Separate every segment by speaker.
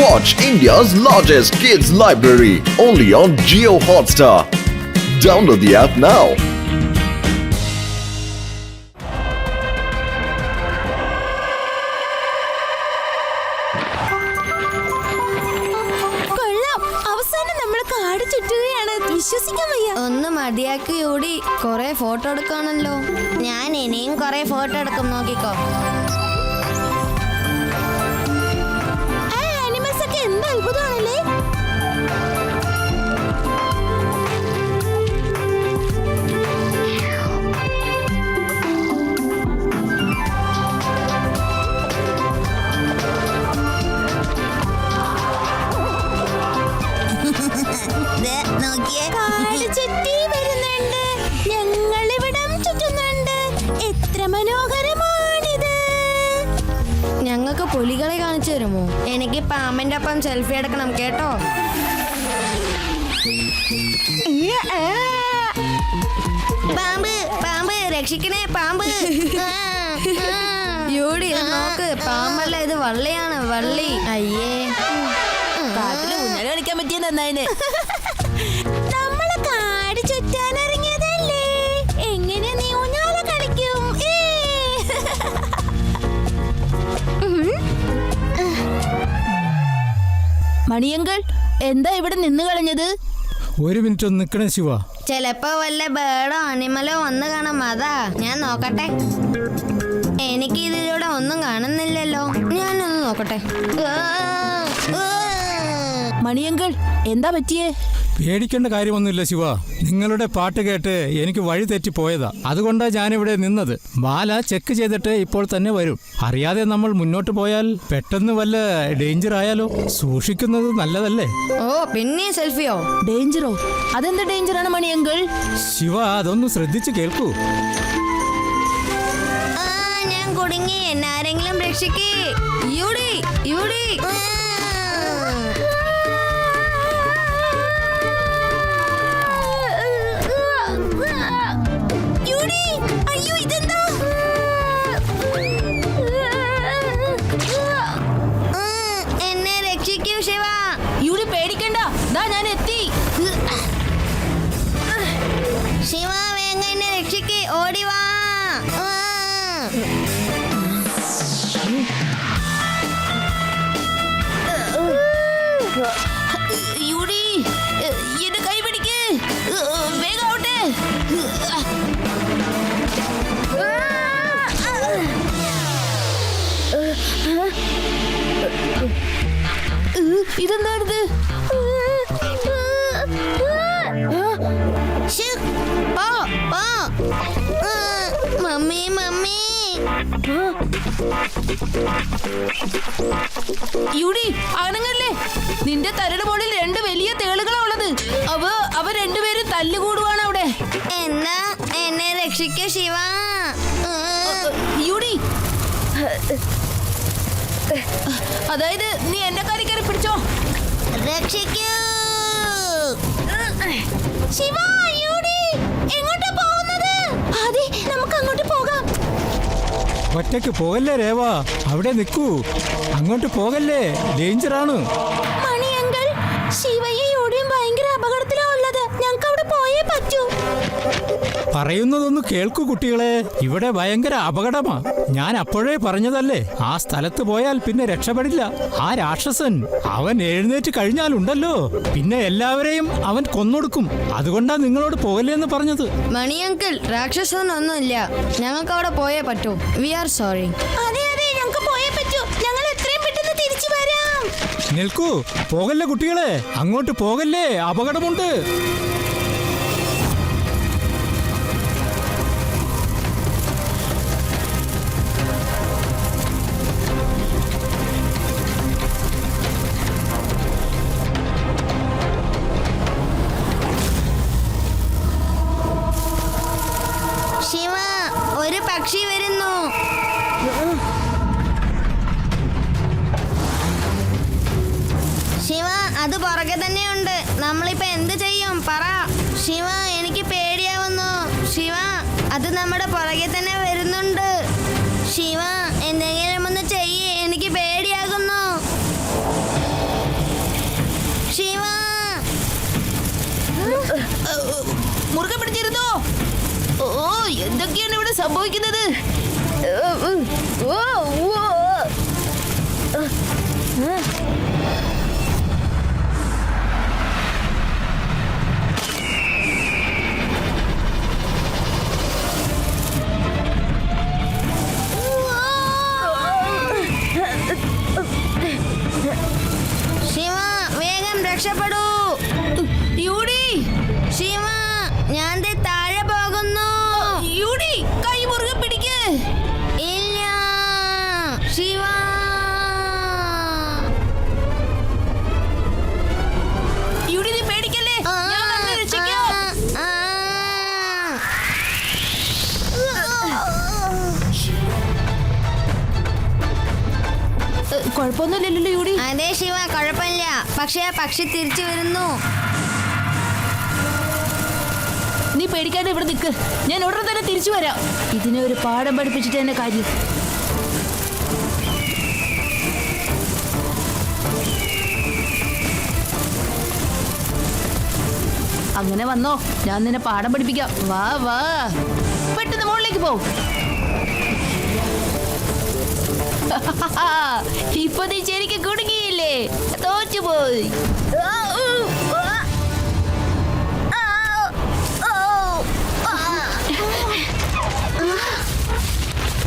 Speaker 1: Watch India's largest kids library only on Jio Hotstar. Download the app now.
Speaker 2: വിശ്വസിക്കാൻ വയ്യ. ഒന്ന് മതിയാക്കി ഓടി കൊറേ ഫോട്ടോ എടുക്കാണല്ലോ. ഞാൻ ഇനിയും കൊറേ ഫോട്ടോ എടുക്കും, നോക്കിക്കോ. ആനിമൽസ് ഒക്കെ എന്ത് അത്ഭുതമാണല്ലേ. ചുറ്റി വരുന്നുണ്ട്, ഞങ്ങളിവിടം ചുറ്റുന്നുണ്ട്. എത്ര മനോഹരമാണിത്. ഞങ്ങൾക്ക് പുലികളെ കാണിച്ചു തരുമോ? എനിക്ക് പാമ്പിന്റെ ഒപ്പം സെൽഫി എടുക്കണം കേട്ടോ. പാമ്പ് പാമ്പ് രക്ഷിക്കണേ, പാമ്പ്. യൂടി നോക്ക്, പാമ്പല്ല, ഇത് വള്ളിയാണ്, വള്ളി. അയ്യേ, കാട്ടില് ഊഞ്ഞാല് കളിക്കാൻ പറ്റിയ നന്നായിന്. നമ്മളെ കാട് ചുറ്റാൻ ഇറങ്ങിയതല്ലേ, എങ്ങനെ നീ ഊഞ്ഞാല് കളിക്കും?
Speaker 3: മണിയങ്കൾ, എന്താ ഇവിടെ നിന്ന് കളഞ്ഞത്?
Speaker 4: ഒരു മിനിറ്റ് ഒന്ന് നിക്കണേ ശിവ.
Speaker 2: ചിലപ്പോ വല്ല ബേർഡോ അനിമലോ വന്ന് കാണാം, അതാ ഞാൻ നോക്കട്ടെ. എനിക്ക് ഇതിലൂടെ ഒന്നും കാണുന്നില്ലല്ലോ, ഞാനൊന്ന് നോക്കട്ടെ.
Speaker 3: മണിയങ്കൾ, എന്താ പറ്റിയേ?
Speaker 4: പേടിക്കേണ്ട കാര്യമൊന്നുമില്ല ശിവ. നിങ്ങളുടെ പാട്ട് കേട്ട് എനിക്ക് വഴി തെറ്റിപ്പോയതാ, അതുകൊണ്ടാ ഞാനിവിടെ നിന്നത്. ബാല ചെക്ക് ചെയ്തിട്ട് ഇപ്പോൾ തന്നെ വരും. അറിയാതെ നമ്മൾ മുന്നോട്ട് പോയാൽ പെട്ടെന്ന് വല്ല ഡേഞ്ചർ ആയാലോ. സൂക്ഷിക്കുന്നത് നല്ലതല്ലേ?
Speaker 2: ഓ പിന്നെ സെൽഫിയോ?
Speaker 3: ഡേഞ്ചറോ? അതെന്താ ഡേഞ്ചറാണ് മണിയങ്കൾ?
Speaker 4: ശിവ, അതൊന്ന് ശ്രദ്ധിച്ച് കേൾക്കൂ.
Speaker 2: ഞാൻ കുടുങ്ങി, എന്നെ ആരെങ്കിലും രക്ഷിക്കേ. യൂടി യൂടി. എന്നെ രക്ഷിക്കൂ ശിവ.
Speaker 3: യൂടി പേടിക്കണ്ട, ദാ ഞാൻ എത്തി.
Speaker 2: ശിവ വേഗം എന്നെ രക്ഷിക്കേ, ഓടിവാ.
Speaker 3: യൂടി, എന്റെ കൈ പിടിക്ക്, വേഗം ആവട്ടെ. ഇതെന്താണിത്?
Speaker 2: Mummy mummy.
Speaker 3: യൂടി, അനങ്ങല്ലേ. നിന്റെ തരട് മുകളിൽ രണ്ട് വലിയ തേളുകളാ ഉള്ളത്. അവ രണ്ടുപേരും തല്ലുകൂടുവാണ് അവിടെ.
Speaker 2: എന്നാ എന്നെ രക്ഷിക്കൂ ശിവ.
Speaker 3: യൂടി, അതായത് നീ എന്റെ കാര്യം കയറി പിടിച്ചോ.
Speaker 2: രക്ഷിക്കൂ ശിവ. യൂടി, എങ്ങോട്ടാ പോകുന്നത്? അതെ, നമുക്ക് അങ്ങോട്ട് പോകാം.
Speaker 4: ഒറ്റയ്ക്ക് പോകല്ലേ രേവാ, അവിടെ നിൽക്കൂ. അങ്ങോട്ട് പോകല്ലേ, ഡേഞ്ചറാണ്.
Speaker 2: മണിയങ്കൾ, ശിവയും യൂടിയും ഭയങ്കര അപകടത്തിലാ ഉള്ളത്. ഞങ്ങൾക്ക് അവിടെ പോയേ പറ്റൂ.
Speaker 4: പറയുന്നതൊന്ന് കേൾക്കൂ കുട്ടികളെ, ഇവിടെ ഭയങ്കര അപകടമാ. ഞാൻ അപ്പോഴേ പറഞ്ഞതല്ലേ, ആ സ്ഥലത്ത് പോയാൽ പിന്നെ രക്ഷപ്പെടില്ല. ആ രാക്ഷസൻ, അവൻ എഴുന്നേറ്റ് കഴിഞ്ഞാലുണ്ടല്ലോ, പിന്നെ എല്ലാവരെയും അവൻ കൊന്നൊടുക്കും. അതുകൊണ്ടാ നിങ്ങളോട് പോകല്ലേന്ന് പറഞ്ഞത്.
Speaker 2: മണിയങ്കിൾ, രാക്ഷസനൊന്നുമില്ല, ഞങ്ങൾക്ക് അവിടെ പോയേ പറ്റൂ. We are sorry. അതെ അതെ, ഞങ്ങൾക്ക് പോയേ പറ്റൂ. ഞങ്ങൾ എത്രയും പെട്ടെന്ന് തിരിച്ചു വരാം.
Speaker 4: നിൽക്കൂ, പോകല്ലേ കുട്ടികളെ, അങ്ങോട്ട് പോകല്ലേ, അപകടമുണ്ട്.
Speaker 2: ശിവ, ഒരു പക്ഷി വരുന്നു. ശിവ, അത് പുറകെ തന്നെയുണ്ട്. നമ്മളിപ്പോ എന്ത് ചെയ്യും പറ. ശിവ, എനിക്ക് പേടിയാവുന്നു. ശിവ, അത് നമ്മുടെ പുറകെ തന്നെ വരുന്നുണ്ട്. ശിവ, എന്തെങ്കിലും ഒന്ന് ചെയ്യ്, എനിക്ക് പേടിയാകുന്നു.
Speaker 3: സംഭവിക്കുന്നത്?
Speaker 2: ശിവ വേഗം രക്ഷപ്പെടൂ.
Speaker 3: യൂടി,
Speaker 2: ശിവ ഞാൻ ദേ താഴെ പോകുന്നു.
Speaker 3: യൂടി, കൈ മുറുകെ പിടിക്ക്.
Speaker 2: ഇല്ല ശിവ.
Speaker 3: യൂടി, നീ പേടിക്കല്ലേ, ഞാൻ വന്ന് രക്ഷിക്കാം. കുഴപ്പമൊന്നുമില്ലല്ലോ യൂടി?
Speaker 2: അതെ ശിവ, കുഴപ്പമില്ല. പക്ഷേ ആ പക്ഷി തിരിച്ചു വരുന്നു.
Speaker 3: നീ പേടിക്കാതെ ഇവിടെ നിൽക്ക്, ഞാൻ ഉടനെ തന്നെ തിരിച്ചു വരാം. ഇതിനെ ഒരു പാഠം പഠിപ്പിച്ചിട്ട് തന്നെ കാര്യം. അങ്ങനെ വന്നോ, ഞാൻ നിന്നെ പാഠം പഠിപ്പിക്കാം. വാ വാ, പെട്ടെന്ന് മുകളിലേക്ക് പോ. ഇപ്പൊ നീ ശരിക്കും കുടുങ്ങിയില്ലേ? തോറ്റുപോയി.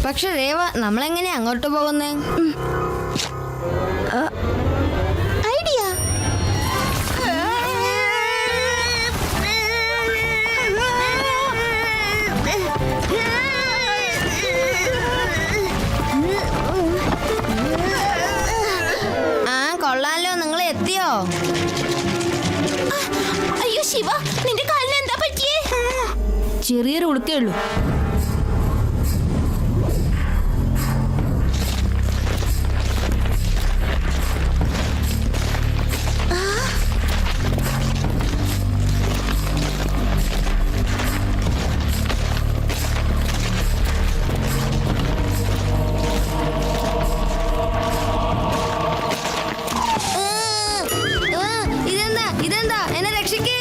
Speaker 2: പക്ഷെ രേവ, നമ്മളെങ്ങനെ അങ്ങോട്ട് പോകുന്നേ? ഐഡിയ. കൊള്ളാലോ, നിങ്ങൾ എത്തിയോ?
Speaker 3: അയ്യോ ശിവ, നിന്റെ കാലിന് എന്താ പറ്റിയേ? ചെറിയൊരു ഉളുക്കേ ഉള്ളൂ.
Speaker 2: ഇതെന്താ? എന്നെ രക്ഷിക്കേ.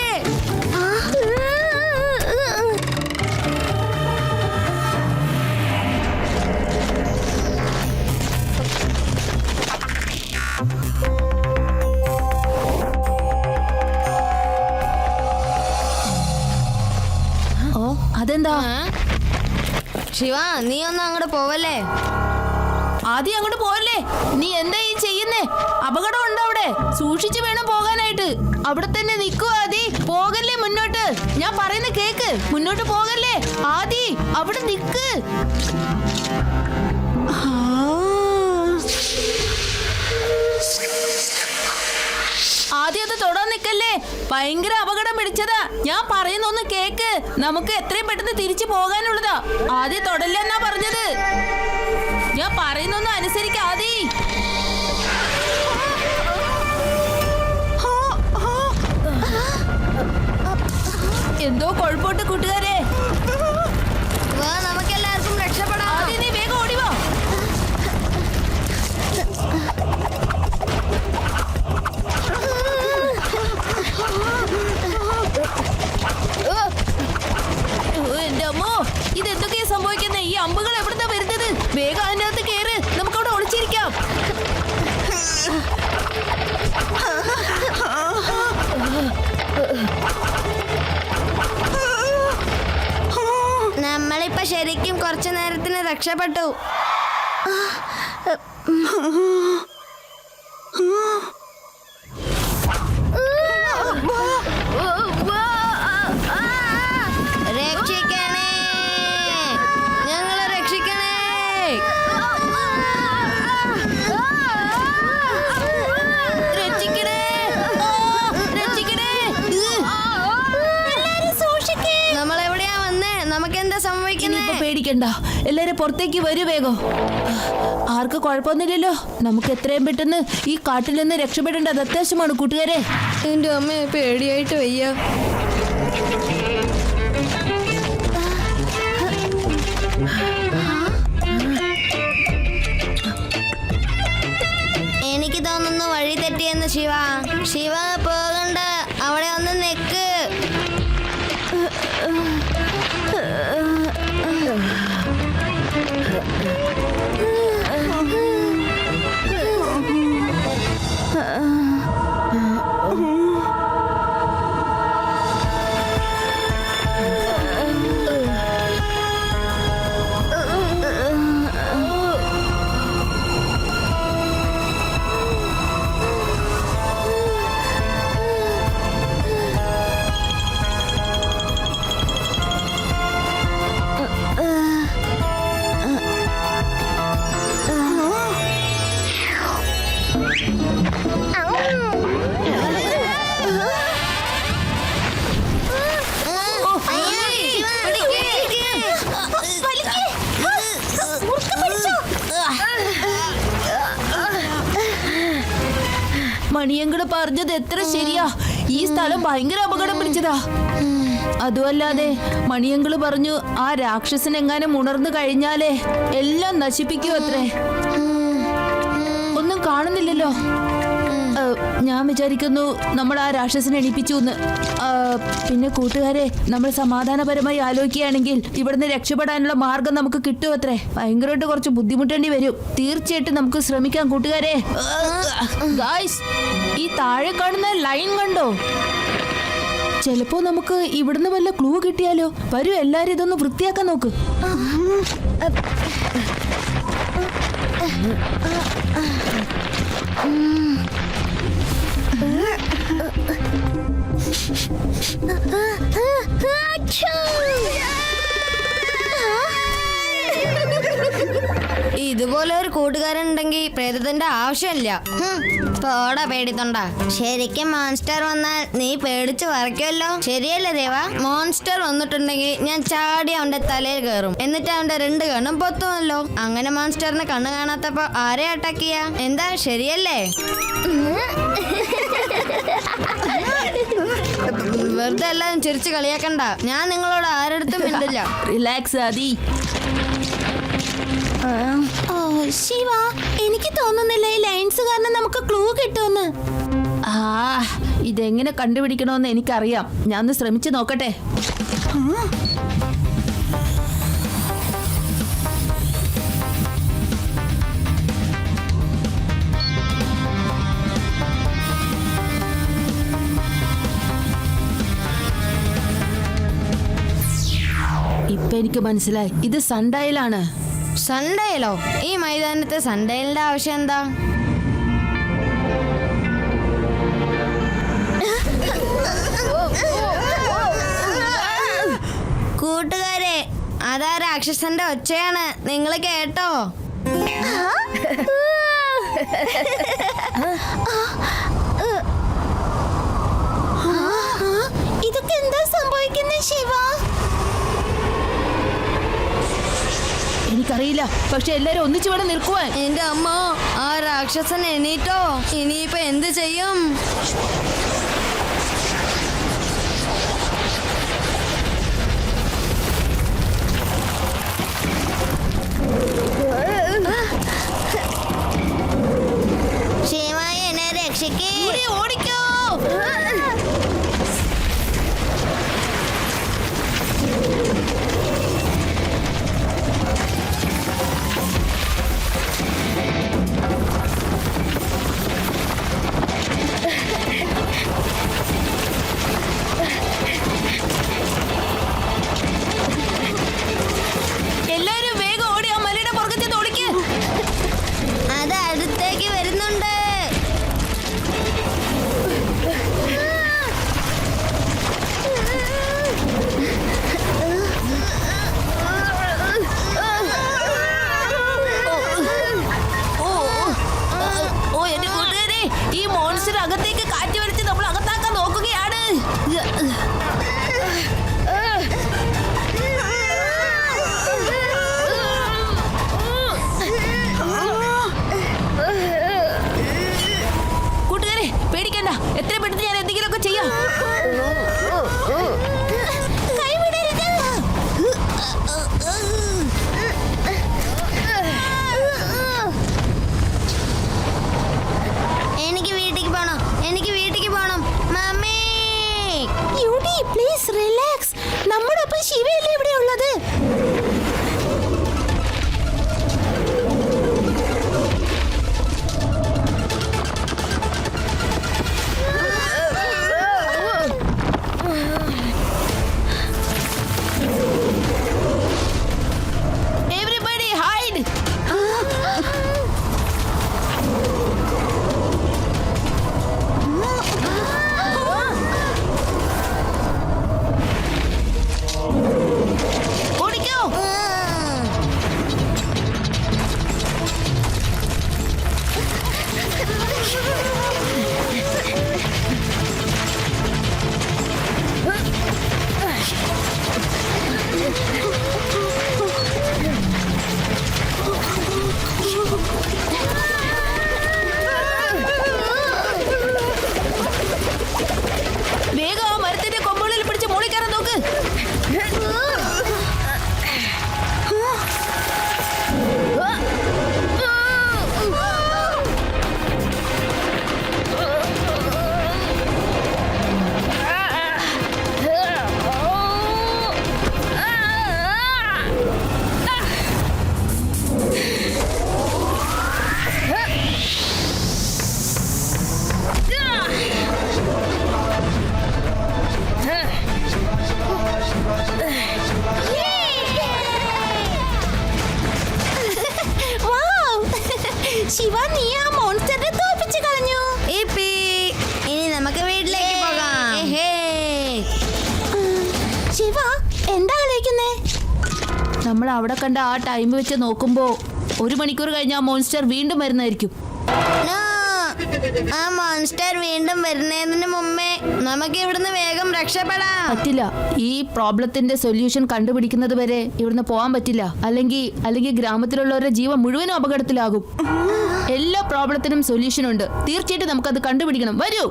Speaker 3: ഓ, അതെന്താ?
Speaker 2: ശിവ, നീ ഒന്നും അങ്ങോട്ട് പോവല്ലേ?
Speaker 3: ആദ്യം അങ്ങോട്ട് പോവല്ലേ? നീ എന്താ ഈ ചെയ്യുന്നേ? അപകടം ഉണ്ടോ അവിടെ? സൂക്ഷിച്ചു വേണം പോകാനായിട്ട്. അവിടെ തന്നെ നിൽക്കൂ ആദി, പോകല്ലേ മുന്നോട്ട്. ഞാൻ പറയുന്ന കേക്ക്, മുന്നോട്ട് പോകല്ലേ ആദി, അവിടെ നിൽക്ക്. ആദ്യം അത് തൊടാൻ നിൽക്കല്ലേ, ഭയങ്കര അപകടം പിടിച്ചതാ. ഞാൻ പറയുന്നൊന്ന് കേക്ക്, നമുക്ക് എത്രയും പെട്ടെന്ന് തിരിച്ചു പോകാനുള്ളതാ. ആദ്യം തൊടല്ലെന്നാ പറഞ്ഞത്. ഞാൻ പറയുന്നൊന്നും അനുസരിക്കാതെ. എന്തോ കുഴപ്പമുണ്ട് കൂട്ടുകാരെ.
Speaker 2: നമുക്കെല്ലാവർക്കും രക്ഷപ്പെടാം.
Speaker 3: ആദ്യം നീ വേഗം ഓടിവാ. എന്റെ അമ്മോ, ഇതെന്തൊക്കെയാ സംഭവിക്കുന്നത്? ഈ അമ്പുകൾ എവിടുന്നാ വരുന്നത്? വേഗം അതിനകത്ത് കേറ്, നമുക്കവിടെ ഒളിച്ചിരിക്കാം.
Speaker 2: നമ്മളിപ്പോ ശരിക്കും കുറച്ചു നേരത്തിന് രക്ഷപ്പെട്ടു. രക്ഷിക്കണേ, ഞങ്ങളെ രക്ഷിക്കണേ.
Speaker 3: രക്ഷിക്കണേ, രക്ഷിക്കണേ.
Speaker 2: നമ്മളെവിടെയാ വന്നേ? നമുക്കെന്താ സംഭവിക്കുന്നേ?
Speaker 3: ഇനിയിപ്പോ പേടിക്കണ്ട, എല്ലാരും പുറത്തേക്ക് വരൂ വേഗം. ആർക്ക് കുഴപ്പമൊന്നുമില്ലല്ലോ. നമുക്ക് എത്രയും പെട്ടെന്ന് ഈ കാട്ടിൽ നിന്ന് രക്ഷപ്പെടേണ്ടത് അത്യാവശ്യമാണ് കൂട്ടുകാരെ.
Speaker 2: എന്റെ അമ്മ, പേടിയായിട്ട് വയ്യ. എനിക്ക് തോന്നുന്നു വഴി തെറ്റിയെന്ന്. ശിവ, ശിവ പോകണ്ട, അവിടെ ഒന്ന് നിക്ക്.
Speaker 3: മണിയങ്കട് പറഞ്ഞത് എത്ര ശരിയാ. ഈ സ്ഥലം ഭയങ്കര അപകടം പിടിച്ചതാ. അതുമല്ലാതെ മണിയങ്കള് പറഞ്ഞു ആ രാക്ഷസനെങ്ങാനും ഉണർന്നു കഴിഞ്ഞാലേ എല്ലാം നശിപ്പിക്കൂ അത്രേ. ഒന്നും കാണുന്നില്ലല്ലോ. ഞാൻ വിചാരിക്കുന്നു നമ്മൾ ആ രാക്ഷസനെ എണീപ്പിച്ചു എന്ന്. പിന്നെ കൂട്ടുകാരെ, നമ്മൾ സമാധാനപരമായി ആലോചിക്കുകയാണെങ്കിൽ ഇവിടുന്ന് രക്ഷപ്പെടാനുള്ള മാർഗം നമുക്ക് കിട്ടും അത്രേ. ഭയങ്കരമായിട്ട് കുറച്ച് ബുദ്ധിമുട്ടേണ്ടി വരും. തീർച്ചയായിട്ടും നമുക്ക് ശ്രമിക്കാം കൂട്ടുകാരെ. ഗായ്സ്, ഈ താഴെ കാണുന്ന ലൈൻ കണ്ടോ? ചിലപ്പോ നമുക്ക് ഇവിടുന്ന് വല്ല ക്ലൂ കിട്ടിയാലോ. വരൂ എല്ലാരും ഇതൊന്ന് വൃത്തിയാക്കാൻ നോക്ക്.
Speaker 2: ഇതുപോലെ ഒരു കൂട്ടുകാരൻ ഉണ്ടെങ്കിൽ പ്രേതത്തിന്റെ ആവശ്യമില്ല. പോടാ പേടിത്തൊണ്ട. ശരിക്കും മോൺസ്റ്റർ വന്നാൽ നീ പേടിച്ച് വരയ്ക്കുമല്ലോ. ശരിയല്ലേ ദേവ? മോൺസ്റ്റർ വന്നിട്ടുണ്ടെങ്കിൽ ഞാൻ ചാടി അവന്റെ തലയിൽ കയറും. എന്നിട്ട് അവന്റെ 2 കണ്ണും പൊത്തുമല്ലോ. അങ്ങനെ മോൺസ്റ്ററിന് കണ്ണ് കാണാത്തപ്പോ ആരെ അറ്റാക്ക് ചെയ്യാ? എന്താ ശരിയല്ലേ? വെറുതെ എല്ലാരും ചിരിച്ച് കളിയാക്കണ്ട. ഞാൻ നിങ്ങളോട് ആരടുത്തും മിണ്ടില്ല.
Speaker 3: റിലാക്സ് ആദി.
Speaker 2: ശിവ, എനിക്ക് തോന്നുന്നില്ല ഈ ലൈൻസ് കാരണം നമുക്ക് ക്ലൂ കിട്ടുമെന്ന്.
Speaker 3: ഇതെങ്ങനെ കണ്ടുപിടിക്കണമെന്ന് എനിക്കറിയാം. ഞാൻ ഒന്ന് ശ്രമിച്ചു നോക്കട്ടെ. ഇപ്പൊ എനിക്ക് മനസ്സിലായി, ഇത് സൺഡയലാണ്.
Speaker 2: സൺഡേയിലോ? ഈ മൈതാനത്ത് സൺഡേലിന്റെ ആവശ്യം എന്താ? കൂട്ടുകാരെ, അതാ രാക്ഷസന്റെ ഒച്ചയാണ്. നിങ്ങൾ കേട്ടോ? ഇതൊക്കെ എന്താ സംഭവിക്കുന്നത് ശിവ?
Speaker 3: എനിക്കറിയില്ല, പക്ഷെ എല്ലാരും ഒന്നിച്ചു വേണം നിൽക്കുവാൻ.
Speaker 2: എന്റെ അമ്മ, ആ രാക്ഷസൻ എണീറ്റോ? ഇനിയിപ്പോ എന്ത് ചെയ്യും? ശിവായ എന്നെ രക്ഷിക്കേ.
Speaker 3: ഓടിക്കോ. എല്ലാരും വേഗം ഓടി ആ മലയുടെ പുറകെ ഓടിക്ക്.
Speaker 2: അത് അടുത്തേക്ക് വരുന്നുണ്ട്.
Speaker 3: എന്റെ കൂട്ടുകാരെ, ഈ മോൺസ്റ്റർ അകത്തേക്ക് കാറ്റ് വലിച്ച് നമ്മൾ അകത്താക്കാൻ നോക്കുകയാണ്. കൂട്ടുകാരെ, പേടിക്കണ്ട. എത്ര പെട്ടെന്ന് ഞാൻ എന്തെങ്കിലുമൊക്കെ ചെയ്യാം.
Speaker 2: എനിക്ക് വീട്ടിലേക്ക് പോണം. Mummy, please relax. നമ്മുടെ ഒപ്പം ശിവയല്ലേ ഇവിടെ ഉള്ളത്?
Speaker 3: നമ്മൾ അവിടെ കണ്ട ആ ടൈം വെച്ച് നോക്കുമ്പോ 1 മണിക്കൂർ കഴിഞ്ഞ ആ മോൺസ്റ്റർ വീണ്ടും വരുന്നതായിരിക്കും.
Speaker 2: No! ആ മോൺസ്റ്റർ വീണ്ടും വരുന്നതിന് മുമ്പേ നമുക്ക് ഇവിടുന്ന് വേഗം രക്ഷപ്പെടാം.
Speaker 3: പറ്റില്ല. ഈ പ്രോബ്ലത്തിന്റെ സൊല്യൂഷൻ കണ്ടുപിടിക്കുന്നത് വരെ ഇവിടുന്ന് പോകാൻ പറ്റില്ല. അല്ലെങ്കിൽ ഗ്രാമത്തിലുള്ളവരുടെ ജീവൻ മുഴുവനും അപകടത്തിലാകും. എല്ലാ പ്രോബ്ലത്തിനും സൊല്യൂഷൻ ഉണ്ട്. തീർച്ചയായിട്ടും നമുക്കത് കണ്ടുപിടിക്കണം. വരൂ.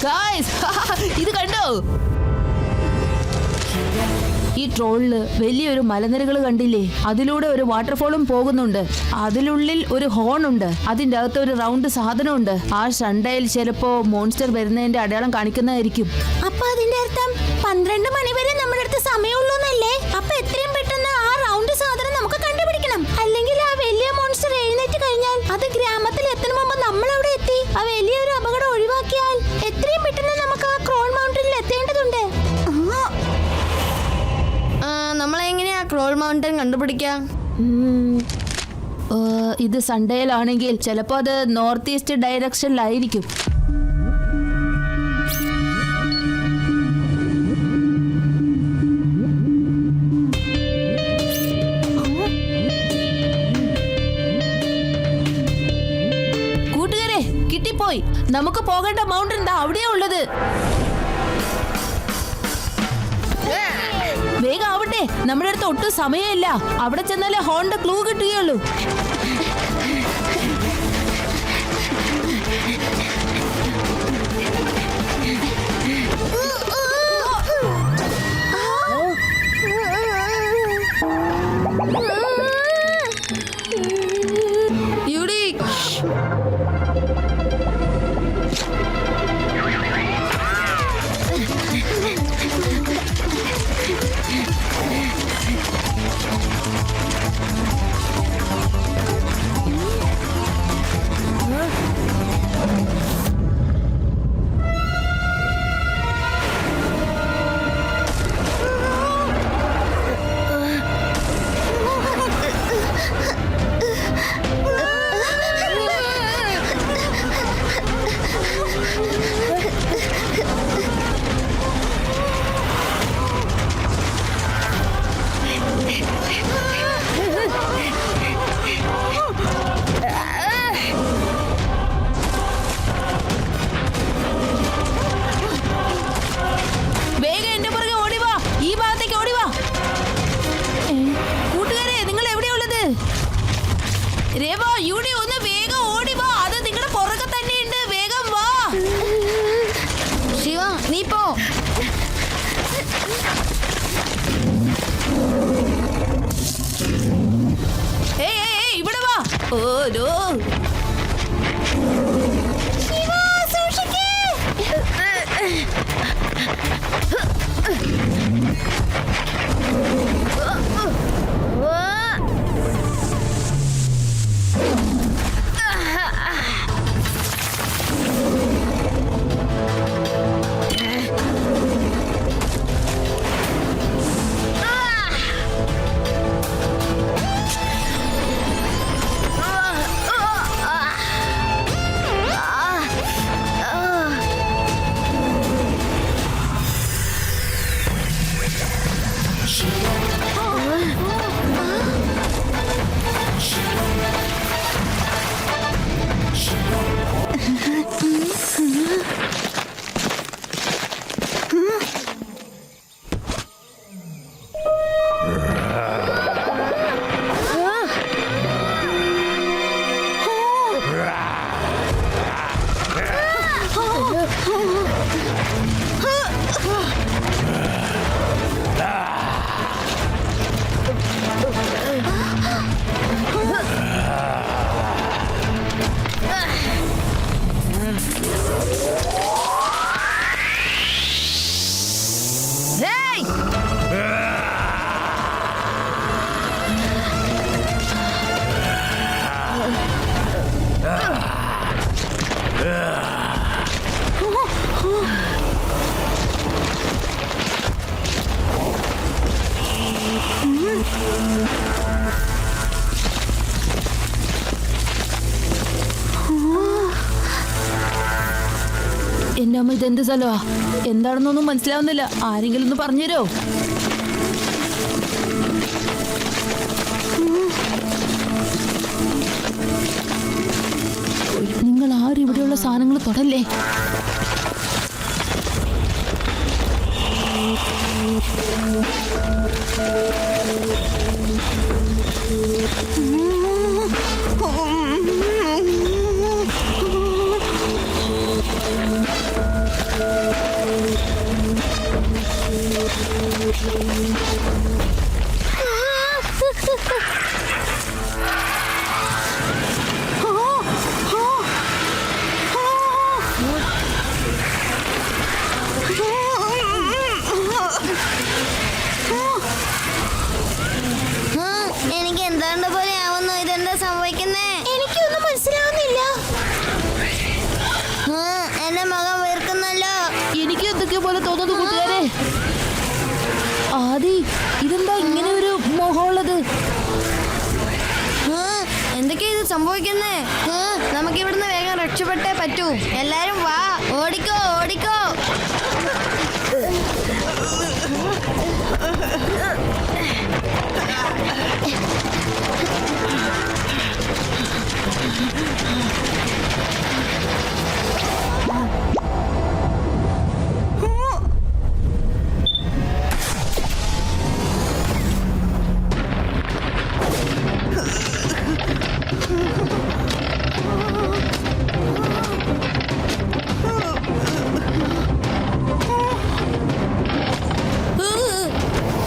Speaker 3: Guys, ഇത് കണ്ടോ? ഈ ട്രോളില് വലിയൊരു മലനിരകൾ കണ്ടില്ലേ? അതിലൂടെ ഒരു വാട്ടർഫോളും പോകുന്നുണ്ട്. അതിനുള്ളിൽ ഒരു ഹോൺ ഉണ്ട്. അതിന്റെ അകത്ത് ഒരു റൗണ്ട് സാധനമുണ്ട്. ആ ഷണ്ടയിൽ ചിലപ്പോ മോൺസ്റ്റർ വരുന്നതിന്റെ അടയാളം കാണിക്കുന്നതായിരിക്കും.
Speaker 2: അപ്പൊ അതിന്റെ അർത്ഥം 12 മണി വരെ നമ്മുടെ അടുത്ത് സമയമുള്ളൂന്നല്ലേ? അപ്പൊ എത്രയും പെട്ടെന്ന് ആ റൗണ്ട് സാധനം നമുക്ക് കണ്ടുപിടിക്കണം. അല്ലെങ്കിൽ ആ വലിയ മോൺസ്റ്റർ എഴുന്നേറ്റ് കഴിഞ്ഞാൽ അത് ഗ്രാമത്തിൽ എത്തുന്ന മുമ്പ് നമ്മൾ അവിടെ എത്തി ആ വലിയൊരു അപകടം ഒഴിവാക്കിയാൽ എത്രയും പെട്ടെന്ന് നമുക്ക് ആ ക്രോൾ മൗണ്ടനിൽ എത്തേണ്ടതുണ്ട്. നമ്മളെങ്ങനെയാ ക്രോൾ മൗണ്ടൻ കണ്ടുപിടിക്കാം?
Speaker 3: ഇത് സൺഡേയിലാണെങ്കിൽ ചിലപ്പോ അത് നോർത്ത് ഈസ്റ്റ് ഡയറക്ഷനിലായിരിക്കും. കൂട്ടുകാരെ, കിട്ടിപ്പോയി. നമുക്ക് പോകേണ്ട മൗണ്ടൻ ദാ അവിടെയാ ഉള്ളത്. വേഗം ആവട്ടെ, നമ്മുടെ അടുത്ത് ഒട്ടും സമയമില്ല. അവിടെ ചെന്നാലേ ഹോണിന്റെ ക്ലൂ കിട്ടുകയുള്ളൂ. രേവ, യൂണി ഒന്ന് വേഗം ഓടി വാ. അത് നിങ്ങളുടെ പുറകെ തന്നെ ഉണ്ട്. വേഗം വാ.
Speaker 2: ശിവ, നീ പോ.
Speaker 3: ഇവിടെ വാ. ഓരോ ഇതെന്ത് സ്ഥലമാ? എന്താണെന്നൊന്നും മനസ്സിലാവുന്നില്ല. ആരെങ്കിലും ഒന്ന് പറഞ്ഞുതരോ? നിങ്ങൾ ആരും ഇവിടെയുള്ള സാധനങ്ങൾ തൊടല്ലേ.
Speaker 2: എനിക്ക് എന്താണ്ട് പോലെ ആവുന്നു. ഇതെന്താ സംഭവിക്കുന്നേ? എനിക്കൊന്നും മനസ്സിലാവുന്നില്ല. എന്റെ മകൻ വീർക്കുന്നല്ലോ.
Speaker 3: എനിക്ക് എന്തൊക്കെയോ പോലെ തോന്നുന്നു കൂട്ടുകാരെ. ആദി, ഇതെന്താ ഇങ്ങനെ ഒരു മോഹമുള്ളത്?
Speaker 2: എന്തൊക്കെയാ ഇത് സംഭവിക്കുന്നേ? നമുക്ക് ഇവിടുന്ന് വേഗം രക്ഷപ്പെട്ടേ പറ്റൂ. എല്ലാരും വാ, ഓടിക്കോ ഓടിക്കോ.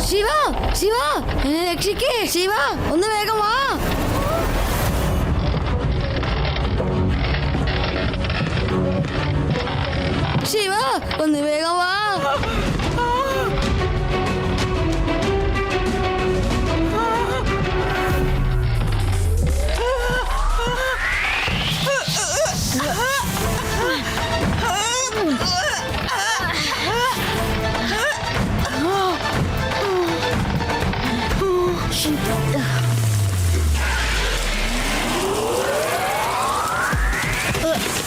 Speaker 2: ശിവ, ശിവ, എന്നെ രക്ഷിക്കേ. ശിവ, ഒന്ന് വേഗം വാ. ശിവ, ഒന്ന് വേഗം വാ.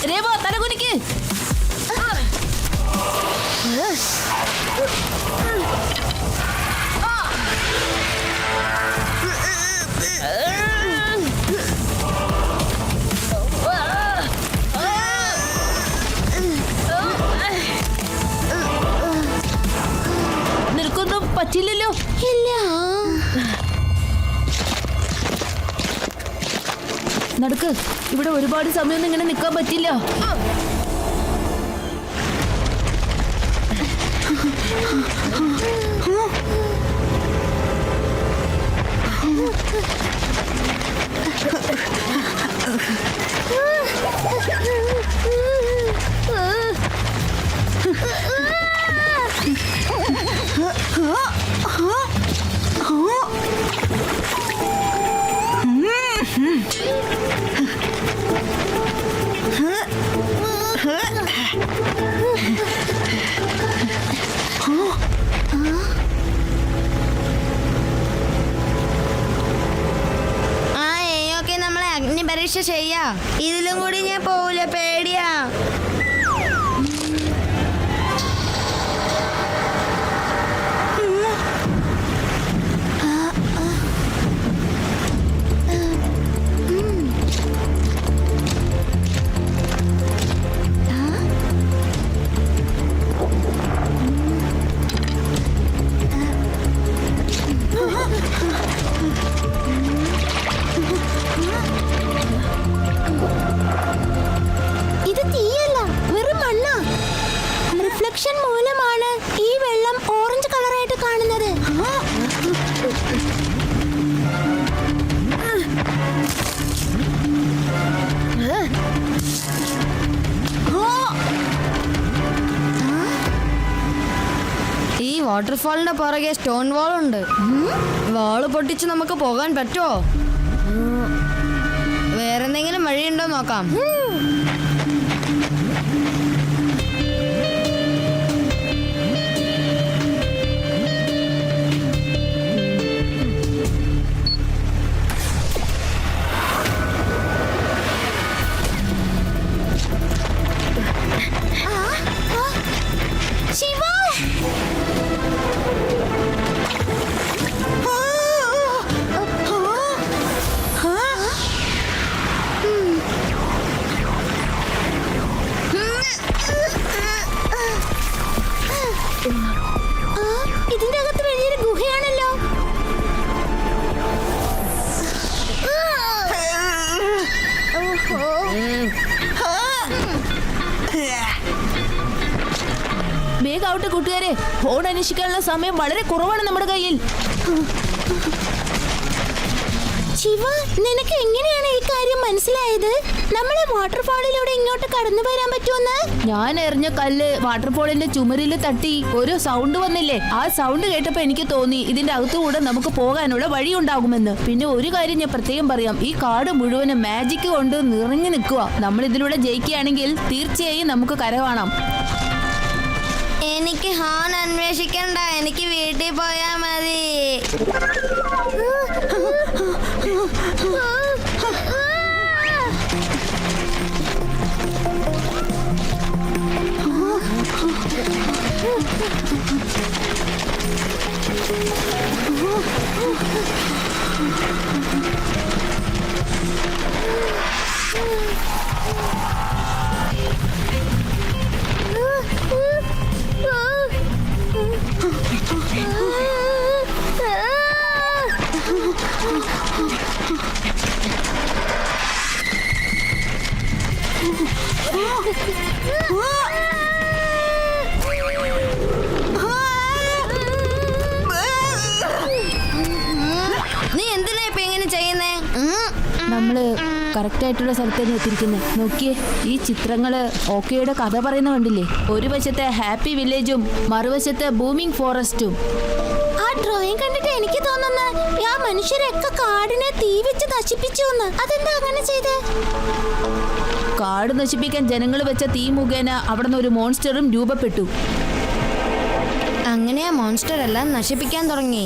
Speaker 3: രേവോ, തലകുനിക്ക്. നിനക്കൊന്നും പറ്റില്ലല്ലോ?
Speaker 2: ഇല്ല.
Speaker 3: നടക്ക്. ഇവിടെ ഒരുപാട് സമയമൊന്നും ഇങ്ങനെ നിൽക്കാൻ പറ്റില്ല.
Speaker 2: നമ്മളെ അഗ്നിപരീക്ഷ ചെയ്യാ. ഇതിലും കൂടി ഞാൻ പോവില്ല, പേടിയാ. ഇത് തീയല്ല, വെറും മണ്ണ. റിഫ്ലക്ഷൻ മൂലമാണ് ഈ വെള്ളം ഓറഞ്ച് കളറായിട്ട് കാണുന്നത്. ഈ വാട്ടർഫാളിന്റെ പുറകെ സ്റ്റോൺ വാൾ ഉണ്ട്. വാള് പൊട്ടിച്ച് നമുക്ക് പോകാൻ പറ്റുമോ? വേറെന്തെങ്കിലും വഴിയുണ്ടോ നോക്കാം. ഇതിന്റെ അകത്ത് വലിയൊരു ഗുഹയാണല്ലോ.
Speaker 3: വേഗം ആവട്ടെ കൂട്ടുകാരെ, ഫോൺ അന്വേഷിക്കാനുള്ള സമയം വളരെ കുറവാണ് നമ്മുടെ കയ്യിൽ.
Speaker 2: ശിവ, നിനക്ക് എങ്ങനെയാണ് ഈ കാര്യം മനസ്സിലായത്? നമ്മളെ വാട്ടർഫാളിലൂടെ ഇങ്ങോട്ട് കടന്നു വരാൻ പറ്റുമെന്ന്?
Speaker 3: ഞാൻ എറിഞ്ഞ കല്ല് വാട്ടർഫോളിന്റെ ചുമരിൽ തട്ടി ഒരു സൗണ്ട് വന്നില്ലേ? ആ സൗണ്ട് കേട്ടപ്പോ എനിക്ക് തോന്നി ഇതിന്റെ അകത്തുകൂടെ നമുക്ക് പോകാനുള്ള വഴി ഉണ്ടാകുമെന്ന്. പിന്നെ ഒരു കാര്യം ഞാൻ പ്രത്യേകം പറയാം, ഈ കാട് മുഴുവനും മാജിക് കൊണ്ട് നിറഞ്ഞു നിൽക്കുക. നമ്മൾ ഇതിലൂടെ ജയിക്കുകയാണെങ്കിൽ തീർച്ചയായും നമുക്ക് കര കാണാം.
Speaker 2: എനിക്ക് ഹോൺ അന്വേഷിക്കണ്ട, എനിക്ക് വീട്ടിൽ പോയാ മതി. നീ എന്തിനാ ഇപ്പൊ ഇങ്ങനെ ചെയ്യുന്നേ?
Speaker 3: നമ്മള് കറക്റ്റ് ആയിട്ടുള്ള സ്ഥലത്ത് തന്നെ എത്തിയിരിക്കുന്നത്. നോക്കിയേ, ഈ ചിത്രങ്ങള് ഓക്കെയുടെ കഥ പറയുന്ന കണ്ടില്ലേ? ഒരു വശത്തെ ഹാപ്പി വില്ലേജും മറുവശത്തെ ബൂമിംഗ് ഫോറസ്റ്റും.
Speaker 2: ആ ഡ്രോയിങ് കണ്ടിട്ട് എനിക്ക് തോന്നുന്നു ആ മനുഷ്യരൊക്കെ കാടിനെ തീ വെച്ച് നശിപ്പിച്ചു എന്ന്. അതെന്താ അങ്ങനെ ചെയ്തേ?
Speaker 3: കാട് നശിപ്പിക്കാൻ ജനങ്ങൾ വെച്ച തീ മുഖേന അവിടെ നിന്ന് ഒരു മോൺസ്റ്ററും രൂപപ്പെട്ടു.
Speaker 2: അങ്ങനെ ആ മോൺസ്റ്റർ എല്ലാം നശിപ്പിക്കാൻ തുടങ്ങി.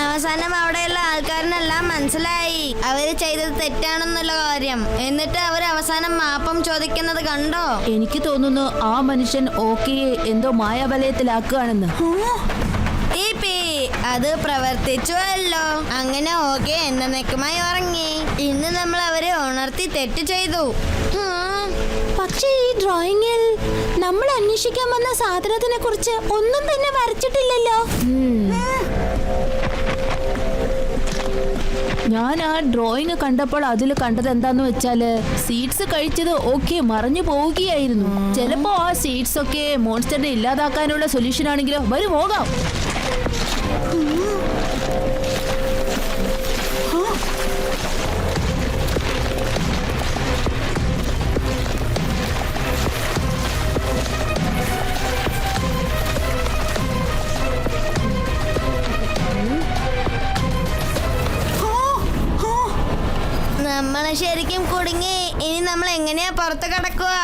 Speaker 2: അവസാനം അവിടെയുള്ള ആൾക്കാരിനെല്ലാം മനസ്സിലായി അവര് ചെയ്തത് തെറ്റാണെന്നുള്ള കാര്യം. എന്നിട്ട് അവർ അവസാനം മാപ്പം ചോദിക്കുന്നത് കണ്ടോ?
Speaker 3: എനിക്ക് തോന്നുന്നു ആ മനുഷ്യൻ ഓക്കെയെ എന്തോ മായാവലയത്തിലാക്കുകയാണെന്ന്.
Speaker 2: അത് പ്രവർത്തിച്ചുവല്ലോ. അങ്ങനെ ഓക്കെ എന്നേക്കുമായി ഉറങ്ങി. ഇന്ന് നമ്മൾ അവരെ ഉണർത്തി തെറ്റ് ചെയ്തു. പക്ഷേ ഈ ഡ്രോയിങ്ങിൽ നമ്മൾ അന്വേഷിക്കാൻ വന്ന സാധനത്തിനെ കുറിച്ച് ഒന്നും തന്നെ വരച്ചിട്ടില്ലല്ലോ.
Speaker 3: ഞാൻ ആ ഡ്രോയിങ് കണ്ടപ്പോൾ അതിൽ കണ്ടത് എന്താന്ന് വെച്ചാല് സീഡ്സ് കഴിച്ചത് ഓക്കെ മറഞ്ഞു പോവുകയായിരുന്നു. ചിലപ്പോ ആ സീഡ്സ് ഒക്കെ മോൺസ്റ്ററിനെ ഇല്ലാതാക്കാനുള്ള സൊല്യൂഷൻ ആണെങ്കിലോ. വരും പോകാം.
Speaker 2: നമ്മള് ശരിക്കും കുടുങ്ങി. ഇനി നമ്മൾ എങ്ങനെയാ പുറത്ത് കടക്കുക?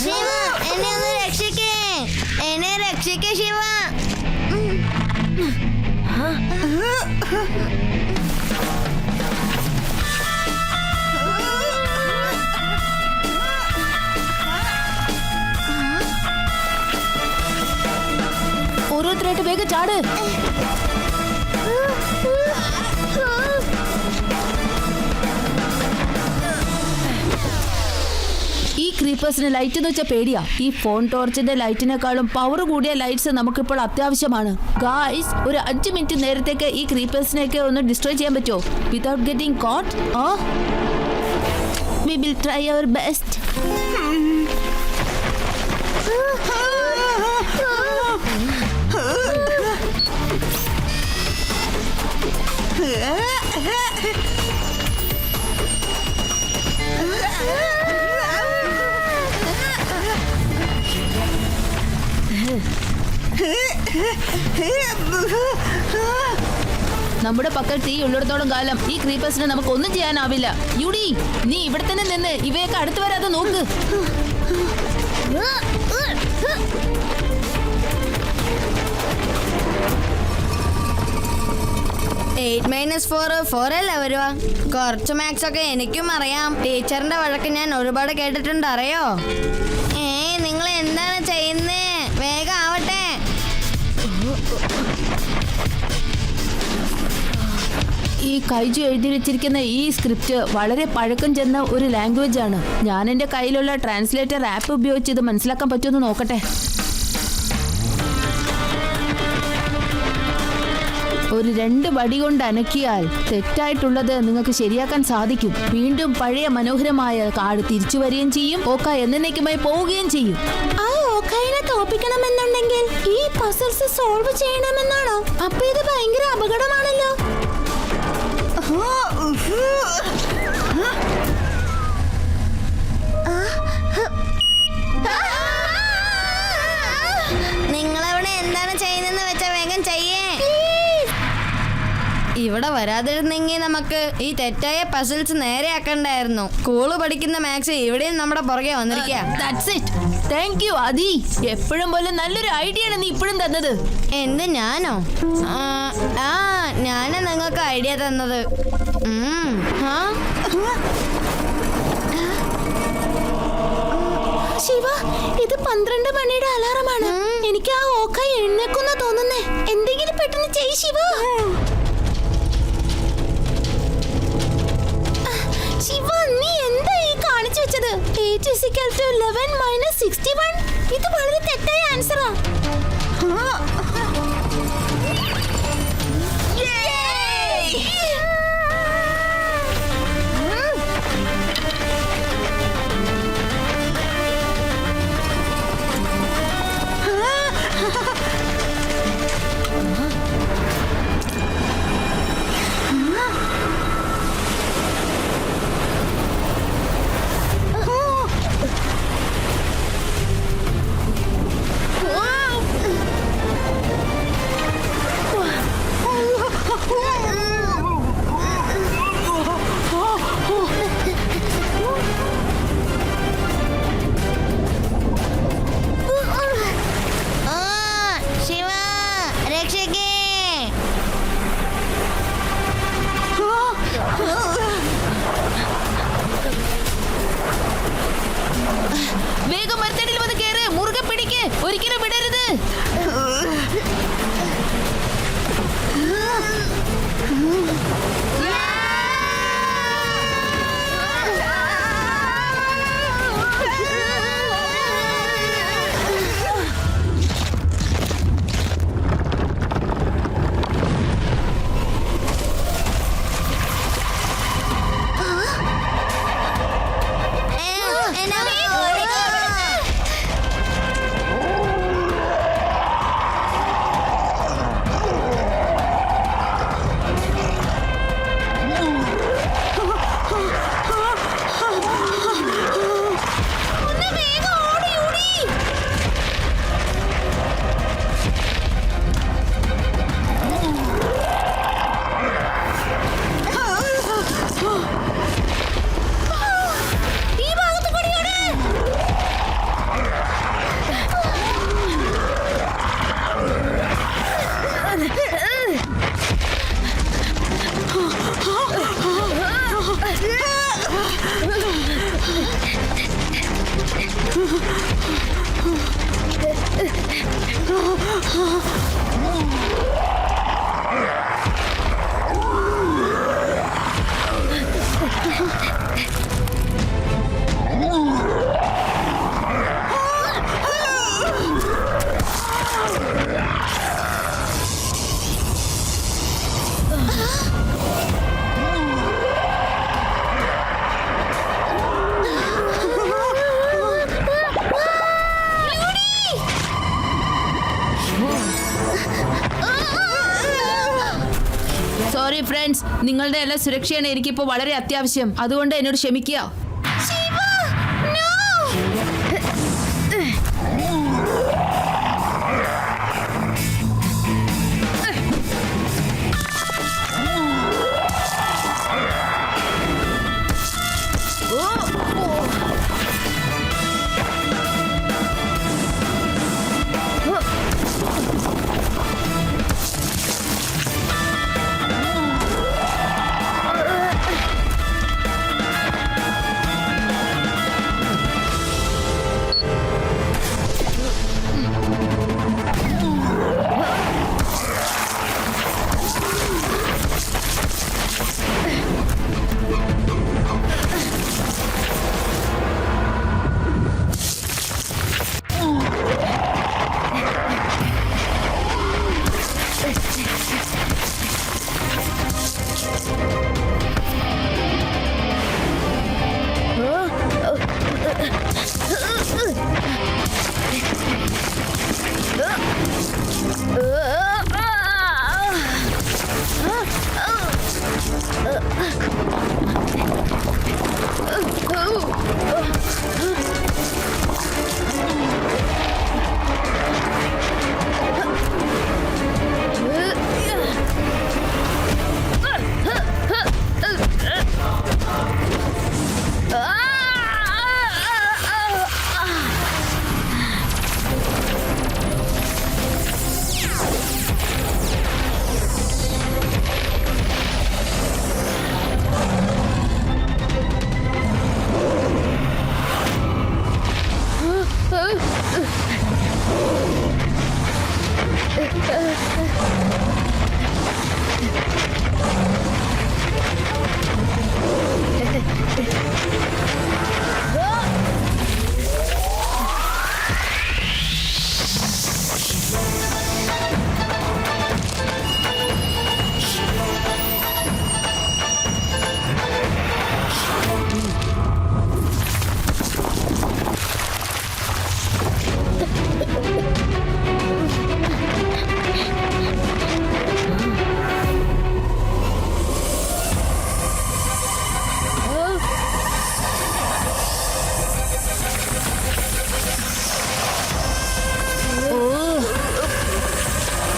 Speaker 2: ശിവ, എന്നെ ഒന്ന് രക്ഷിക്കേ, എന്നെ രക്ഷിക്കേ ശിവ.
Speaker 3: ഓരോരുത്തരായിട്ട് വേഗം ചാട്. ഈ ക്രീപ്പേഴ്സിന് ലൈറ്റ് എന്ന് വെച്ചാൽ പേടിയാ. ഈ ഫോൺ ടോർച്ചിന്റെ ലൈറ്റിനേക്കാളും പവർ കൂടിയ ലൈറ്റ്സ് നമുക്കിപ്പോൾ അത്യാവശ്യമാണ്. ഗായ്സ്, ഒരു 5 മിനിറ്റ് നേരത്തേക്ക് ഈ ക്രീപ്പേഴ്സിനെയൊക്കെ ഒന്ന് ഡിസ്ട്രോയ് ചെയ്യാൻ പറ്റുമോ without getting caught? We will try our best. നമ്മുടെ പക്കൽ തീ ഉള്ളിടത്തോളം കാലം ഈ ക്രീപ്പേഴ്സിനെ നമുക്ക് ഒന്നും ചെയ്യാനാവില്ല. യുഡി, നീ ഇവിടെ തന്നെ നിന്ന് ഇവയൊക്കെ അടുത്ത് വരാതെ നോക്ക്.
Speaker 2: 8 - 4 4 അല്ലേ വരുവാ? കുറച്ച് മാത്സ് ഒക്കെ എനിക്കും അറിയാം. ടീച്ചറിന്റെ വഴക്ക് ഞാൻ ഒരുപാട് കേട്ടിട്ടുണ്ട്, അറിയോ? നിങ്ങൾ എന്താണ് ചെയ്യുന്നേ? വേഗം ആവട്ടെ.
Speaker 3: കൈജു എഴുതി വെച്ചിരിക്കുന്ന ഈ സ്ക്രിപ്റ്റ് വളരെ പഴക്കം ചെന്ന ഒരു ലാംഗ്വേജ് ആണ്. ഞാൻ എന്റെ കയ്യിലുള്ള ട്രാൻസ്ലേറ്റർ ആപ്പ് ഉപയോഗിച്ച് ഇത് മനസ്സിലാക്കാൻ പറ്റുമെന്ന് നോക്കട്ടെ. ഒരു 2 വടി കൊണ്ട് അനക്കിയാൽ തെറ്റായിട്ടുള്ളത് നിങ്ങൾക്ക് ശരിയാക്കാൻ സാധിക്കും. വീണ്ടും പഴയ മനോഹരമായ കാട് തിരിച്ചു വരികയും ചെയ്യും. ഓക്ക എന്നേക്കുമായി പോവുകയും ചെയ്യും.
Speaker 2: ആ ഓക്കായിനെ തോപ്പിക്കണമെന്നുണ്ടെങ്കിൽ ഈ പസിൽസ് സോൾവ് ചെയ്യണമെന്നാണോ? അപ്പൊ ഇത് ഭയങ്കര അപകടമാണല്ലോ. നിങ്ങളവിടെ എന്താണ് ചെയ്യുന്നതെന്ന് വെച്ചാ വേഗം ചെയ്യേ. ഇവിടെ വരാതിരുന്നെങ്കിൽ നമുക്ക് ഈ തെറ്റായ പസിൽസ് നേരെയാക്കണ്ടായിരുന്നു. സ്കൂള് പഠിക്കുന്ന മാത്സ് ഇവിടെയും നമ്മുടെ പുറകെ വന്നിരിക്കുക.
Speaker 3: That's it. Thank you, ആദി. എപ്പോഴും പോലെ നല്ലൊരു ഐഡിയ ആണ് നീ ഇപ്പോഴും തന്നത്.
Speaker 2: എന്ത് ഞാനോ? ഞാനാ നിങ്ങൾക്ക് ഐഡിയ തന്നത്. ശിവ, ഇത് 12 മണിയുടെ അലാറമാണ്. എനിക്ക് ആ ഓക്കായി എഴുന്നേക്കുന്ന തോന്നുന്നേ. എന്തെങ്കിലും പെട്ടെന്ന് ചെയ്യ് ശിവ. ശിവ, നീ എന്താ ഈ കാണിച്ചു വെച്ചത്? 8 = 11 - 61. ഇത് വളരെ തെറ്റായ ആൻസറാ.
Speaker 3: വേഗം മരത്തടിയിൽ വന്ന് കേറ്. മുറുകെ പിടിക്ക്. ഒരിക്കലും വിടരുത്. സോറി ഫ്രണ്ട്സ്, നിങ്ങളുടെ എല്ലാ സുരക്ഷയാണ് എനിക്കിപ്പോൾ വളരെ അത്യാവശ്യം. അതുകൊണ്ട് എന്നോട് ക്ഷമിക്കുക.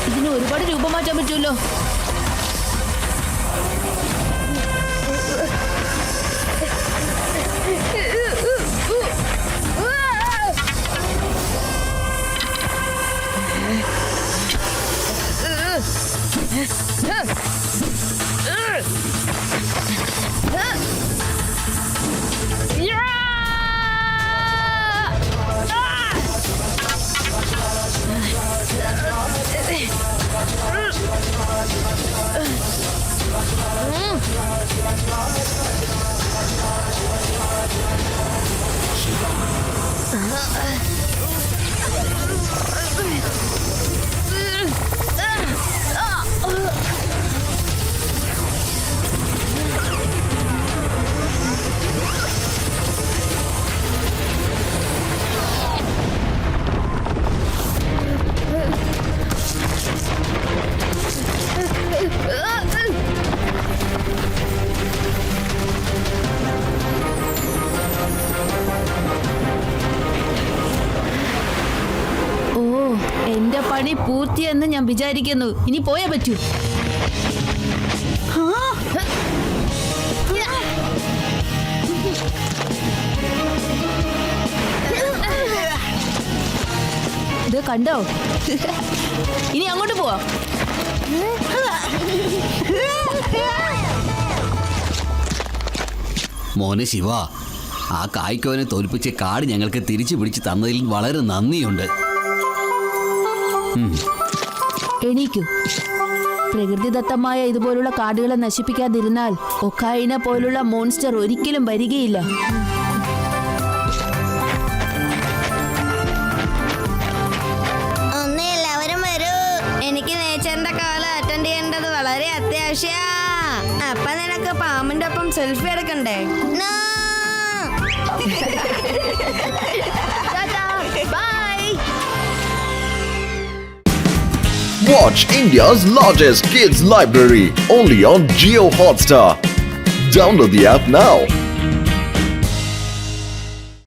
Speaker 3: ഇതിന് ഒരുപാട് രൂപം മാറ്റാൻ പറ്റുമല്ലോ. എന്റെ പണി പൂർത്തിയെന്ന് ഞാൻ വിചാരിക്കുന്നു. ഇനി പോയേ പറ്റൂ. ഇത് കണ്ടോ? ഇനി അങ്ങോട്ട് പോവാ.
Speaker 5: മോനെ ശിവ, ആ കായ്ക്കോനെ തോൽപ്പിച്ച് കാട് ഞങ്ങൾക്ക് തിരിച്ചു പിടിച്ച് തന്നതിൽ വളരെ നന്ദിയുണ്ട്.
Speaker 3: എണീക്കൂ. പ്രകൃതിദത്തമായ ഇതുപോലുള്ള കാടുകളെ നശിപ്പിക്കാതിരുന്നാൽ ഒക്കായിനെ പോലുള്ള മോൺസ്റ്റർ ഒരിക്കലും വരികയില്ല.
Speaker 2: എല്ലാവരും വരൂ. എനിക്ക് നേച്ചറിന്റെ കാലം അറ്റൻഡ് ചെയ്യേണ്ടത് വളരെ അത്യാവശ്യ. അപ്പൊ നിനക്ക് പാമ്പിന്റെ ഒപ്പം സെൽഫി എടുക്കണ്ടേ?
Speaker 3: By.
Speaker 1: Watch India's largest kids library only on Jio Hotstar. Download the app now.